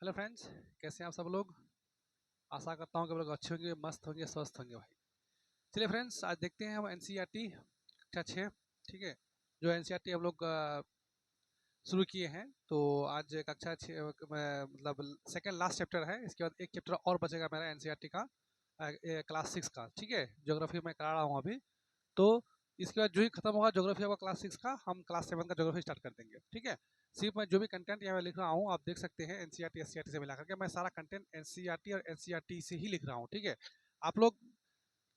Hello friends, कैसे हैं आप सब लोग। आशा करता हूँ कि आप लोग अच्छे होंगे, मस्त होंगे, स्वस्थ होंगे भाई। चलिए फ्रेंड्स, आज देखते हैं हम एनसीईआरटी कक्षा 6। ठीक है, जो एनसीईआरटी हम लोग शुरू किए हैं। तो आज कक्षा 6 मतलब सेकंड लास्ट चैप्टर है। इसके बाद एक चैप्टर और बचेगा मेरा एनसीईआरटी का, क्लास 6 का। ठीक है, ज्योग्राफी मैं करा रहा हूँ अभी। तो इसके बाद जो ही खत्म होगा ज्योग्राफी होगा क्लास 6 का, हम क्लास 7 का ज्योग्राफी स्टार्ट कर देंगे। ठीक है, सिर्फ मैं जो भी कंटेंट यहाँ लिख रहा हूँ आप देख सकते हैं एनसीईआरटी एससीईआरटी से मिला करके मैं सारा कंटेंट एनसीईआरटी और एनसीईआरटी से ही लिख रहा हूँ। ठीक है, आप लोग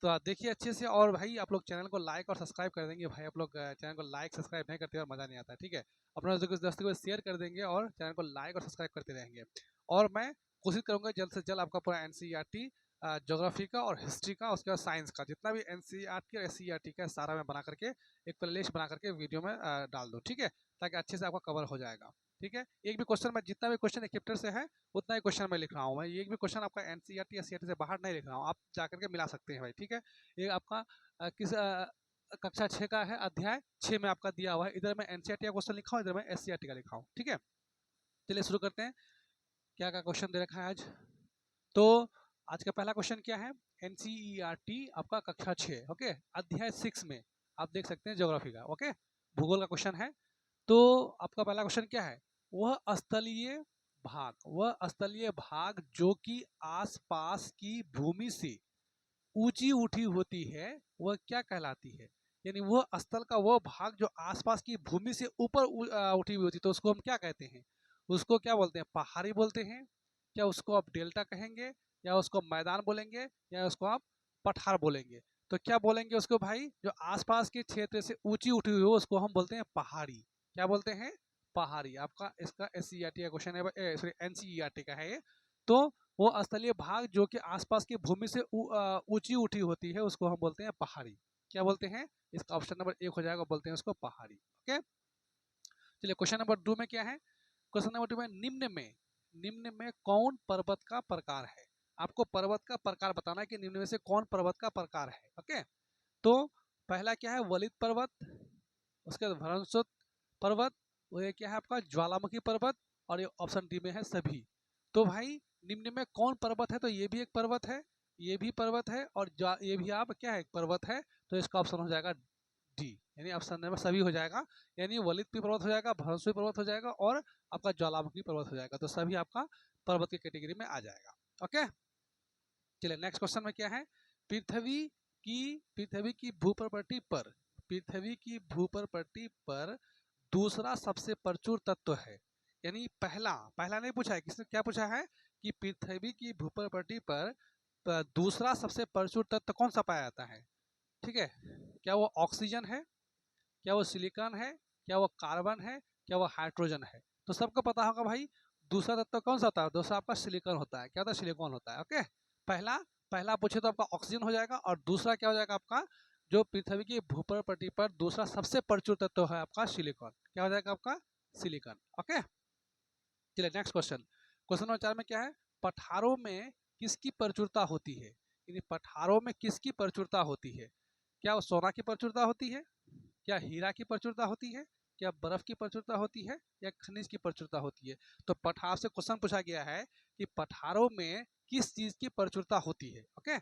तो आप देखिए अच्छे से। और भाई आप लोग चैनल को लाइक और सब्सक्राइब कर देंगे। भाई आप लोग चैनल को लाइक सब्सक्राइब नहीं करते और मज़ा नहीं आता। ठीक है, अपना दोस्तों को शेयर कर देंगे और चैनल को लाइक और सब्सक्राइब करते रहेंगे। और मैं कोशिश करूँगा जल्द से जल्द आपका पूरा एनसीईआरटी ज्योग्राफी का और हिस्ट्री का, उसके बाद साइंस का, जितना भी एनसीईआरटी और एससीईआरटी का सारा मैं बना करके एक प्लेलिस्ट बना करके वीडियो में डाल दूँ। ठीक है, ताकि अच्छे से आपका कवर हो जाएगा। ठीक है, एक भी क्वेश्चन मैं जितना भी क्वेश्चन एक चैप्टर से है उतना ही क्वेश्चन मैं लिख रहा हूँ। मैं एक भी क्वेश्चन आपका एनसीईआरटी एससीईआरटी से बाहर नहीं लिख रहा हूँ, आप जाकर के मिला सकते हैं भाई। ठीक है, ये आपका किस कक्षा 6 का है, अध्याय 6 में आपका दिया हुआ है। इधर मैं एनसीईआरटी का क्वेश्चन लिखा हूँ, इधर मैं एससीईआरटी का लिखा हूँ। ठीक है, चलिए शुरू करते हैं। क्या क्या क्वेश्चन दे रखा है आज। तो आज का पहला क्वेश्चन क्या है, एनसीईआरटी आपका कक्षा 6, ओके, अध्याय 6 में आप देख सकते हैं ज्योग्राफी का, ओके, भूगोल का क्वेश्चन है। तो आपका पहला क्वेश्चन क्या है, वह स्थलीय भाग जो कि आसपास की भूमि से ऊंची उठी होती है वह क्या कहलाती है। यानी वह स्थल का वह भाग जो आसपास की भूमि से ऊपर उठी हुई होती है, तो उसको हम क्या कहते हैं, उसको क्या बोलते हैं, पहाड़ी बोलते हैं, क्या उसको आप डेल्टा कहेंगे, या उसको मैदान बोलेंगे, या उसको आप पठार बोलेंगे। तो क्या बोलेंगे उसको भाई, जो आसपास के क्षेत्र से ऊंची उठी हुई हो उसको हम बोलते हैं पहाड़ी। क्या बोलते हैं, पहाड़ी। आपका इसका एससीईआरटी का क्वेश्चन है, सॉरी एनसीईआरटी का है ये। तो वो स्थलीय भाग जो कि आसपास की भूमि से ऊंची उठी होती है उसको हम बोलते हैं पहाड़ी। क्या बोलते हैं, इसका ऑप्शन नंबर 1 हो जाएगा, बोलते हैं उसको पहाड़ी। ओके, चलिए क्वेश्चन नंबर 2 में क्या है। क्वेश्चन नंबर 2 में निम्न में कौन पर्वत का प्रकार है। आपको पर्वत का प्रकार बताना है कि निम्न में से कौन पर्वत का प्रकार है। ओके, तो पहला क्या है, वलित पर्वत, उसके बाद भ्रंशोत पर्वत, वो ये क्या है आपका ज्वालामुखी पर्वत, और ये ऑप्शन डी में है सभी। तो भाई निम्न में कौन पर्वत है, तो ये भी एक पर्वत है, ये भी पर्वत है, और ये भी आप क्या है, एक पर्वत है। तो इसका ऑप्शन हो जाएगा डी, यानी ऑप्शन नंबर सभी हो जाएगा। यानी वलित भी पर्वत हो जाएगा, भ्रंश भी पर्वत हो जाएगा, और आपका ज्वालामुखी पर्वत हो जाएगा। तो सभी आपका पर्वत की कैटेगरी में आ जाएगा। ओके, चलिए नेक्स्ट क्वेश्चन में क्या है, पृथ्वी पृथ्वी की भूप्रपट्टी पर पृथ्वी की भूप्रपट्टी पर दूसरा सबसे प्रचुर तत्व है। यानी पहला पहला नहीं पूछा है, किसने क्या पूछा है कि पृथ्वी की भूप्रपट्टी पर दूसरा सबसे प्रचुर तत्व कौन सा पाया जाता है। ठीक है, क्या वो ऑक्सीजन है, क्या वो सिलिकॉन है, क्या वो कार्बन है, क्या वो हाइड्रोजन है। तो सबको पता होगा भाई, दूसरा तत्व कौन सा होता है, दूसरा आपका सिलिकॉन होता है। क्या होता है, सिलिकॉन होता है। ओके, पहला पहला पूछे तो आपका ऑक्सीजन हो जाएगा, और दूसरा क्या हो जाएगा आपका, जो पृथ्वी की भूप्रपट्टी पर दूसरा सबसे प्रचुर तत्व है आपका सिलिकॉन। क्या हो जाएगा आपका, सिलिकॉन। ओके, चलिए नेक्स्ट क्वेश्चन। क्वेश्चन नंबर 4 में क्या है, पठारों में किसकी प्रचुरता होती है। यानी पठारों में किसकी प्रचुरता होती है। क्या वो सोना की प्रचुरता होती है, क्या हीरा की प्रचुरता होती है, क्या बर्फ की प्रचुरता होती है, या खनिज की प्रचुरता होती है। तो पठार से क्वेश्चन पूछा गया है कि पठारों में किस चीज की प्रचुरता होती है। ओके,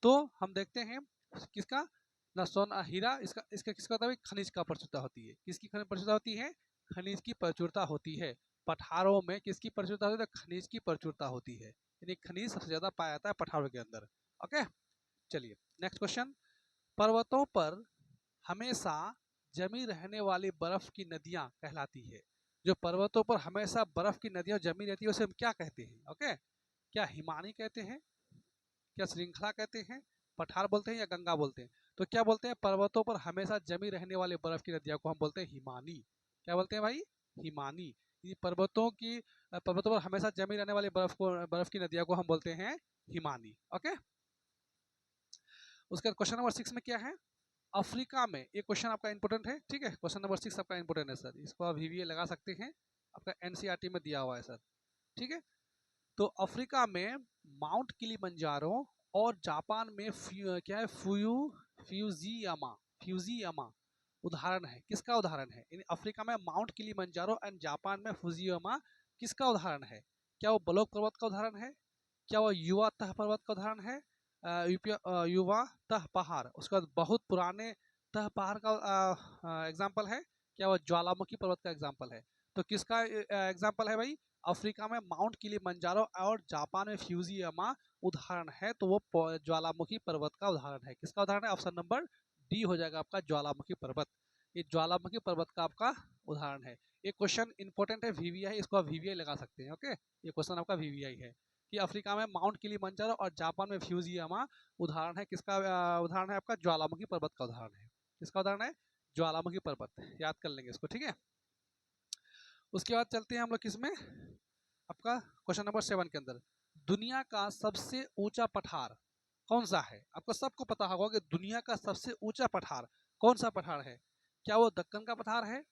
तो हम देखते हैं किसका, ना सोना हीरा, इसका इसका किसका होता है, खनिज का प्रचुरता होती है। किसकी प्रचुरता होती है, खनिज की प्रचुरता होती है। पठारों में किसकी प्रचुरता होती है, तो खनिज की प्रचुरता होती है। यानी खनिज सबसे ज्यादा पाया जाता है पठारों के अंदर। ओके, चलिए नेक्स्ट क्वेश्चन। पर्वतों पर हमेशा जमी रहने वाली बर्फ की नदियां कहलाती है। जो पर्वतों पर हमेशा बर्फ की नदियां जमी रहती है उसे हम क्या कहते हैं। ओके, क्या हिमानी कहते हैं, क्या श्रृंखला कहते हैं, पठार बोलते हैं, या गंगा बोलते हैं। तो क्या बोलते हैं, पर्वतों पर हमेशा जमी रहने वाले बर्फ की नदियों को हम बोलते हैं हिमानी। क्या बोलते हैं भाई, हिमानी। ये पर्वतों पर हमेशा जमी रहने वाली बर्फ की नदियों को हम बोलते हैं हिमानी। ओके, उसके बाद क्वेश्चन नंबर 6 में क्या है, अफ्रीका में, ये क्वेश्चन आपका इंपोर्टेंट है। ठीक है, क्वेश्चन नंबर 6 आपका इंपोर्टेंट है सर, इसको आप वीवीए लगा सकते हैं, आपका एनसीईआरटी में दिया हुआ है सर। ठीक है, तो अफ्रीका में माउंट किलिमंजारो और जापान में क्या है, फ्यूजियामा फ्यूजियामा उदाहरण है। किसका उदाहरण है, यानी अफ्रीका में माउंट किलिमंजारो एंड जापान में फ्यूजियामा किसका उदाहरण है। क्या वो बलोक पर्वत का उदाहरण है? क्या वो युवा तह पर्वत का उदाहरण है? युवा तह पहाड़, उसके बाद बहुत पुराने तह पहाड़ का एग्जाम्पल है? क्या वो ज्वालामुखी पर्वत का एग्जाम्पल है? तो किसका एग्जाम्पल है भाई? अफ्रीका में माउंट किलिमंजारो और जापान में फ्यूजियामा उदाहरण है। तो वो ज्वालामुखी पर्वत का उदाहरण है। किसका उदाहरण है? ऑप्शन नंबर डी हो जाएगा आपका, ज्वालामुखी पर्वत। ये ज्वालामुखी पर्वत का आपका उदाहरण है। ये क्वेश्चन इंपॉर्टेंट है, वीवीआई, इसको आप वीवीआई लगा सकते हैं। ओके, ये क्वेश्चन आपका वीवीआई है कि अफ्रीका में माउंट किलिमंजारो और जापान में फ्यूजियामा उदाहरण है। किसका उदाहरण है? आपका ज्वालामुखी पर्वत का उदाहरण है। किसका उदाहरण है? ज्वालामुखी पर्वत। याद कर लेंगे इसको, ठीक है। उसके बाद चलते हैं हम लोग किसमें, आपका क्वेश्चन नंबर 7 के अंदर। दुनिया का सबसे ऊंचा पठार कौन सा है? आपको सबको पता होगा कि दुनिया का सबसे ऊंचा पठार कौन सा पठार है? क्या वो दक्कन का पठार है?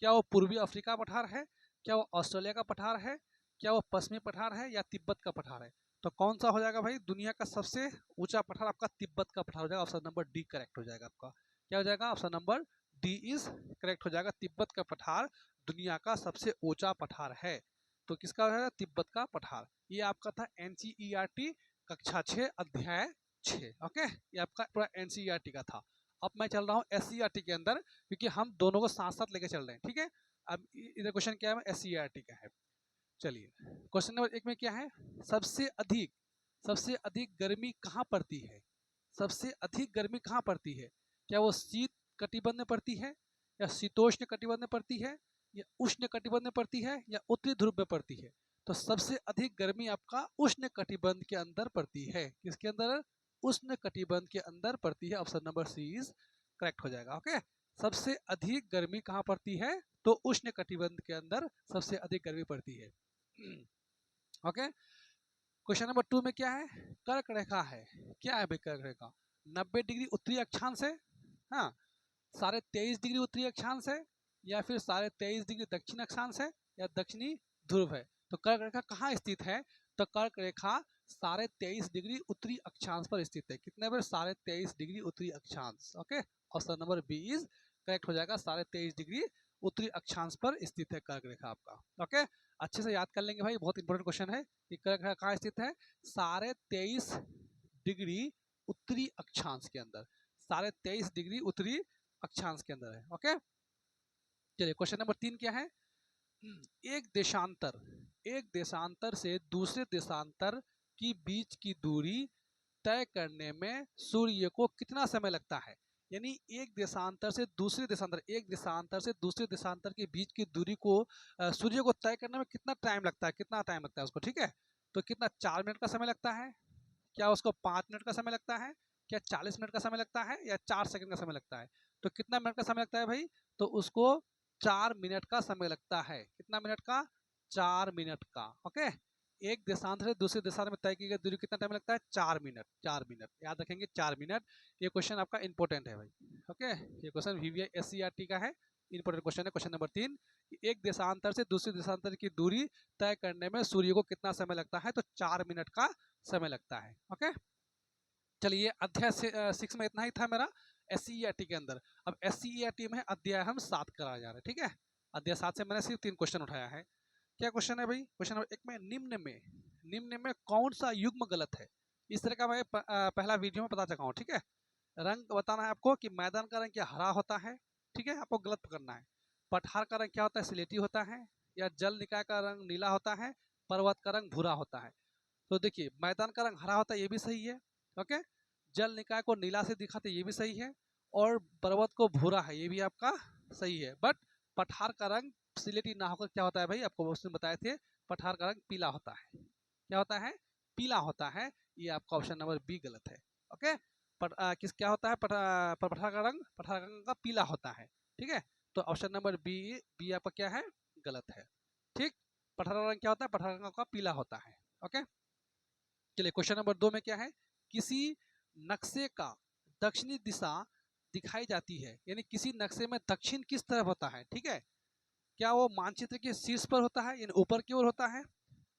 क्या वो पूर्वी अफ्रीका पठार है? क्या वो ऑस्ट्रेलिया का पठार है? क्या वो पश्चिमी पठार है या तिब्बत का पठार है? तो कौन सा हो जाएगा भाई? दुनिया का सबसे ऊंचा पठार आपका तिब्बत का पठार हो जाएगा। ऑप्शन नंबर डी करेक्ट हो जाएगा आपका। क्या हो जाएगा? Option number D is correct हो जाएगा। तिब्बत का पठार दुनिया का सबसे ऊंचा पठार है। तो किसका है? तिब्बत का पठार। ये आपका था एनसीईआरटी कक्षा 6 अध्याय 6। ओके, ये आपका पूरा एनसीईआरटी का था। अब मैं चल रहा हूँ एससीईआरटी के अंदर, क्योंकि हम दोनों को साथ साथ लेके चल रहे हैं, ठीक है। अब इधर क्वेश्चन क्या है? एससीईआरटी का है। चलिए, क्वेश्चन नंबर 1 में क्या है? सबसे अधिक गर्मी कहाँ पड़ती है? सबसे अधिक गर्मी कहाँ पड़ती है? क्या वो शीत कटिबंध में पड़ती है, या शीतोष्ण कटिबंध में पड़ती है, या उष्ण कटिबंध में पड़ती है, या उत्तरी ध्रुव में पड़ती है? तो सबसे अधिक गर्मी आपका उष्ण कटिबंध के अंदर पड़ती है। किसके अंदर? उष्ण कटिबंध के अंदर पड़ती है। Option number C is correct हो जाएगा। ओके, सबसे अधिक गर्मी कहाँ पड़ती है? तो उष्ण कटिबंध के अंदर सबसे अधिक गर्मी पड़ती है। ओके, क्वेश्चन नंबर 2 में क्या है? कर्क रेखा है। क्या है भाई कर्क रेखा? 90 डिग्री उत्तरी अक्षांश है, हाँ, 23.5 डिग्री उत्तरी अक्षांश है, या फिर 23.5 डिग्री दक्षिण अक्षांश है, या दक्षिणी ध्रुव है। तो कर्क रेखा कहाँ स्थित है? तो कर्क रेखा 23.5 डिग्री उत्तरी अक्षांश पर स्थित है। कितने पर? 23.5 डिग्री उत्तरी अक्षांश। Okay, option number B is correct हो जाएगा। 23.5 डिग्री उत्तरी अक्षांश पर स्थित है कर्क रेखा आपका। ओके, अच्छे से याद कर लेंगे भाई, बहुत इंपॉर्टेंट क्वेश्चन है। कि कर्क रेखा कहाँ स्थित है? 23.5 डिग्री उत्तरी अक्षांश के अंदर। 23.5 डिग्री उत्तरी अक्षांश के अंदर है। ओके, चलिए क्वेश्चन नंबर 3 क्या है? एक देशांतर से दूसरे देशांतर की बीच की दूरी तय करने में सूर्य को कितना समय लगता है? यानी एक देशांतर से दूसरे देशांतर के बीच की दूरी को सूर्य को तय करने में कितना टाइम लगता है? कितना टाइम लगता है उसको, ठीक है। तो कितना? 4 मिनट का समय लगता है? क्या उसको 5 मिनट का समय लगता है? क्या 40 मिनट का समय लगता है? या 4 सेकंड का समय लगता है? तो कितना मिनट का समय लगता है भाई? तो उसको 4 मिनट का समय लगता है। कितना मिनट का? 4 मिनट का। ओके, एक देशांतर से दूसरे देशांतर में तय की गई दूरी कितना टाइम लगता है? 4 मिनट। 4 मिनट याद रखेंगे, 4 मिनट। ये क्वेश्चन आपका इंपॉर्टेंट है भाई। ओके, ये क्वेश्चन वीवीआई एससीईआरटी का है, इंपॉर्टेंट क्वेश्चन है। क्वेश्चन नंबर 3, एक देशांतर से दूसरे देशांतर की दूरी तय करने में सूर्य को कितना समय लगता है? तो 4 मिनट का समय लगता है। ओके, चलिए अध्याय 6 में इतना ही था मेरा एससीईआरटी के अंदर। अब एससीईआरटी में अध्याय हम 7 करा जा रहे हैं, ठीक है। अध्याय 7 से मैंने सिर्फ 3 क्वेश्चन उठाया है। क्या क्वेश्चन है भाई? क्वेश्चन नंबर 1 में निम्न में कौन सा युग्म गलत है? इस तरह का मैं पहला वीडियो में बता चुका हूँ, ठीक है। रंग बताना है आपको कि मैदान का रंग क्या हरा होता है, ठीक है, आपको गलत पकड़ना है। पठार का रंग क्या होता है? सिलेटी होता है। या जल निकाय का रंग नीला होता है। पर्वत का रंग भूरा होता है। तो देखिए, मैदान का रंग हरा होता है, ये भी सही है। ओके, जल निकाय को नीला से दिखाते, ये भी सही है। और पर्वत को भूरा है, ये भी आपका सही है। बट पठार का रंग सिलेटी ना होकर क्या होता है भाई? आपको उसने बताए थे, पठार का रंग पीला होता है। क्या होता है? पीला होता है। ये आपका ऑप्शन नंबर बी गलत है। ओके, क्या होता है? पठार का रंग का पीला होता है, ठीक है। तो ऑप्शन नंबर बी आपका क्या है? गलत है। ठीक, पठार का रंग क्या होता है? पठार का रंग का पीला होता है। ओके, चलिए क्वेश्चन नंबर 2 में क्या है? किसी नक्शे का दक्षिणी दिशा दिखाई जाती है, यानी किसी नक्शे में दक्षिण किस तरफ होता है, ठीक है। क्या वो मानचित्र के शीर्ष पर होता है, यानी ऊपर की ओर होता है,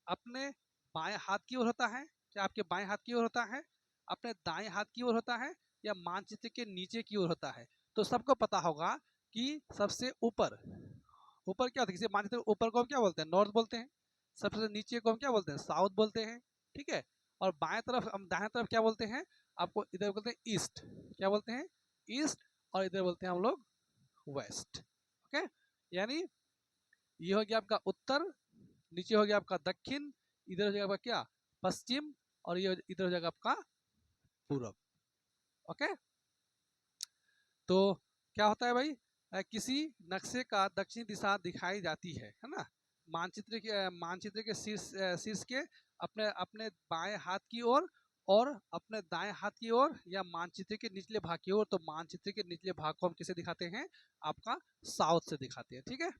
अपने बाएं हाथ की ओर होता है, क्या आपके बाएं हाथ की ओर होता है, अपने दाएं हाथ की ओर होता है, या मानचित्र के नीचे की ओर होता है? तो सबको पता होगा कि सबसे ऊपर ऊपर क्या होता है? किसी मानचित्र ऊपर को हम क्या बोलते हैं? नॉर्थ बोलते हैं। सबसे नीचे को हम क्या बोलते हैं, साउथ बोलते हैं, ठीक है। और बाएं तरफ, हम दाएं तरफ क्या बोलते हैं, आपको इधर बोलते हैं ईस्ट, क्या बोलते हैं, ईस्ट, और इधर बोलते हैं हम लोग वेस्ट। ओके, यानी ये हो गया आपका उत्तर, नीचे हो गया आपका दक्षिण, इधर हो जाएगा आपका क्या, पश्चिम, और ये इधर हो जाएगा आपका पूर्व। ओके, तो क्या होता है भाई, किसी नक्शे का दक्षिणी दिशा दिखाई जाती है ना, मानचित्र के शीर्ष के अपने अपने बाएं हाथ की ओर, और अपने दाएं हाथ की ओर, या मानचित्र के निचले भाग की ओर। तो मानचित्र के निचले भाग को हम किसे दिखाते हैं, आपका साउथ से दिखाते हैं, ठीक है।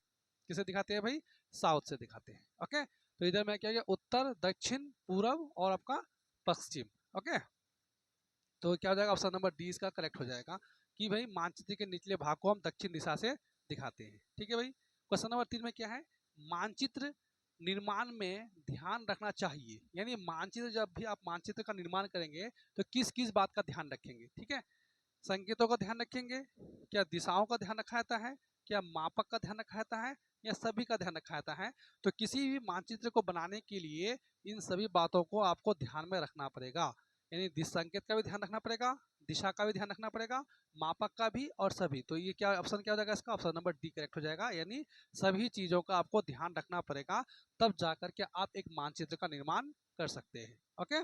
किसे दिखाते हैं भाई, साउथ से दिखाते हैं। ओके, तो इधर में क्या गया, उत्तर, दक्षिण, पूर्व और आपका पश्चिम। ओके, तो क्या हो जाएगा, ऑप्शन नंबर डी इसका करेक्ट हो जाएगा कि भाई मानचित्र के निचले भाग को हम दक्षिण दिशा से दिखाते हैं, ठीक है भाई। क्वेश्चन नंबर 3 में क्या है, मानचित्र निर्माण में ध्यान रखना चाहिए, यानी मानचित्र, जब भी आप मानचित्र का निर्माण करेंगे तो किस किस बात का ध्यान रखेंगे, ठीक है। संकेतों का ध्यान रखेंगे, क्या दिशाओं का ध्यान रखा जाता है, क्या मापक का ध्यान रखा जाता है, या सभी का ध्यान रखा जाता है। तो किसी भी मानचित्र को बनाने के लिए इन सभी बातों को आपको ध्यान में रखना पड़ेगा, यानी संकेत का भी ध्यान रखना पड़ेगा, दिशा का भी ध्यान रखना पड़ेगा, मापक का भी, और सभी। तो ये क्या ऑप्शन क्या हो जाएगा इसका, ऑप्शन नंबर डी करेक्ट हो जाएगा, यानी सभी चीजों का आपको ध्यान रखना पड़ेगा, तब जाकर के आप एक मानचित्र का निर्माण कर सकते हैं। ओके,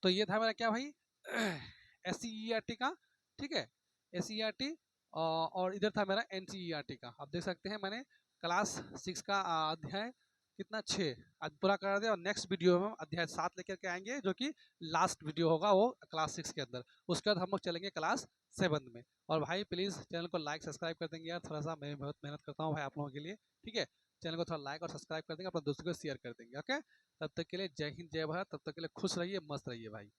तो ये था मेरा क्या भाई, SCERT का, ठीक है, SCERT। और इधर था मेरा NCERT का। आप देख सकते हैं मैंने क्लास 6 का अध्याय कितना 6 आज पूरा कर दिया, और नेक्स्ट वीडियो में हम अध्याय 7 लेकर के आएंगे, जो कि लास्ट वीडियो होगा वो क्लास 6 के अंदर। उसके बाद हम लोग चलेंगे क्लास 7 में। और भाई प्लीज़ चैनल को लाइक सब्सक्राइब कर देंगे यार, थोड़ा सा मैं बहुत मेहनत करता हूँ भाई आप लोगों के लिए, ठीक है। चैनल को थोड़ा लाइक और सब्सक्राइब कर देंगे, अपने दोस्तों को शेयर कर देंगे। ओके, तब तक के लिए जय हिंद, जय भारत। तब तक के लिए खुश रहिए, मस्त रहिए भाई।